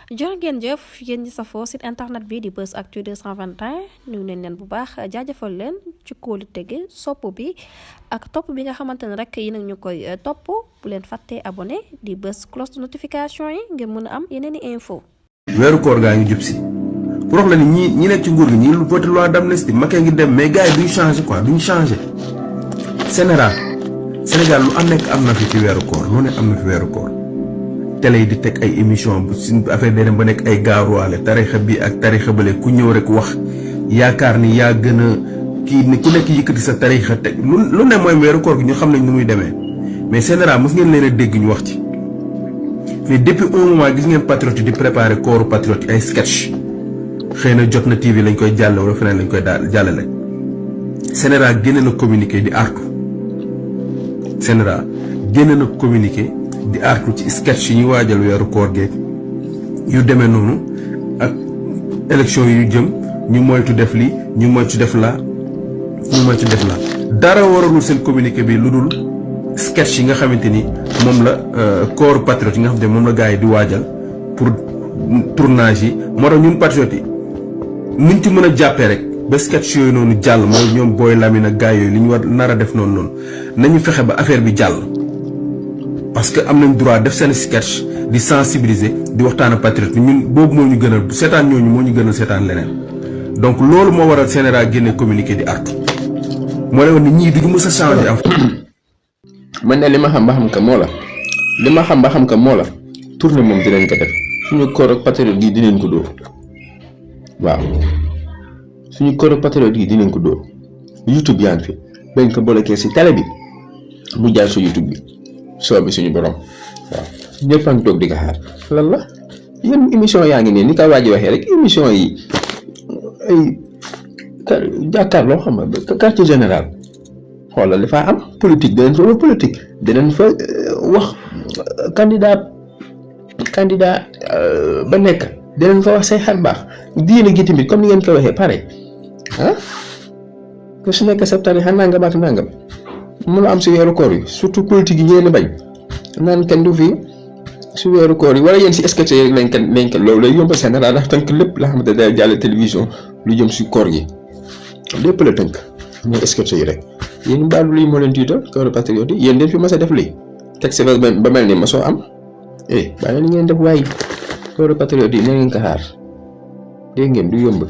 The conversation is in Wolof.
jërë ngeen jëf yéen ñi safoo site internet bi di Buzz Actu 221 nuyu nañ leen bu baax jaajëfal leen ci kóolu tege sopp bi ak topp bi nga xamante ne rek yi nag ñu koy topp bu leen fàttee abonné di bës cloche de notification yi ngir mën a am yeneen i info. weeru koor gaa ngi jub si pour wax la ni ñi nekk ci nguur gi ñi voté loi d'amnistie Macky ngi dem mais gars yi duñ changé quoi duñ changé. Sénégal lu am nekk am na fi ci weeru koor lu ne am na fi weeru koor télé yi di teg ay émission bu suñ affaire day dem ba nekk ay gaaruwaale tarixa bi ak tarixa bële ku ñëw rek wax yaakaar ni yaa gën a kii ni ku nekk yëkkati sa tarixa teg lu ne mooy weeru koor gi ñu xam nañ nu muy demee mais Sénégal mos ngeen leen a dégg ñu wax ci mais depuis un moment gis ngeen patriote di préparer kooru patriote yi ay sketch xëy na jot na TV lañ koy jàlle wala feneen lañ koy daal jàllale. Sénégal génne na communiqué di artu Sénégal génne na communiqué di artu ci sketch yi ñuy waajal weeru koor geeg yu demee noonu ak élection yu jëm ñu moytu def lii ñu moytu def laa dara waralul seen communiqué bi lu dul sketch yi nga xamante ni moom la corps patriote yi nga xamante ni moom la gars yi di waajal pour tournage yi moo tax ñun patriote yi nuñ ci mën a jàppee rek ba sketch yooyu noonu jàll mooy ñoom booy Lamine ak gars yooyu li ñu war nar a def noonu nañu fexe ba affaire bi jàll parce que am nañ droit def seen sketch di sensibiliser di waxtaan ak patriote ñun boobu moo ñu gënal seetaan ñooñu moo ñu gënal seetaan leneen donc loolu moo waral Sénégal génne communiqué di artu moo lay wax ni ñii duñu mës a changer man ne li ma xam ba xam ka moo la tournée moom dinañ ko def suñu koor ak patriote yi dinañ ko dóor waaw suñu koor ak patriote yi dinañ ko dóor YouTube yaa ngi fi bañ ko bloqué si télé bi mu jaay su YouTube bi soobi suñu borom waaw ñëpp a ngi toog di ko xaar lan la yéen émission yaa ngi ne ni ko waa ji waxee rek émission yi ay jàkkaarloo xam nga quartier général xoolal dafa am politique danañ fa wax politique danañ fa wax candidat ba nekk danañ fa wax say xar baax diine gi tamit comme ni ngeen ko waxee pare ku su nekk sa tarixa nangam ak nangam mun a am si weeru koor yi surtout politique yi ngeen bañ naan kenn du fi si weeru koor yi wala yéen si sketch yi lañ ko loolu lay yomb Sénégal ndax tënk lépp la xamante day jàll télévision lu jëm si koor gi lépp la tënk ñooy sketch yi rek yéen mbaalu lii moo leen tiital kooru patriote yi yéen den fi mas a def lii teg si ba mel ni ma soo am bàyyi li ngeen def waaye kooru patriote yi na ngeen ko xaar dégg ngeen du yomb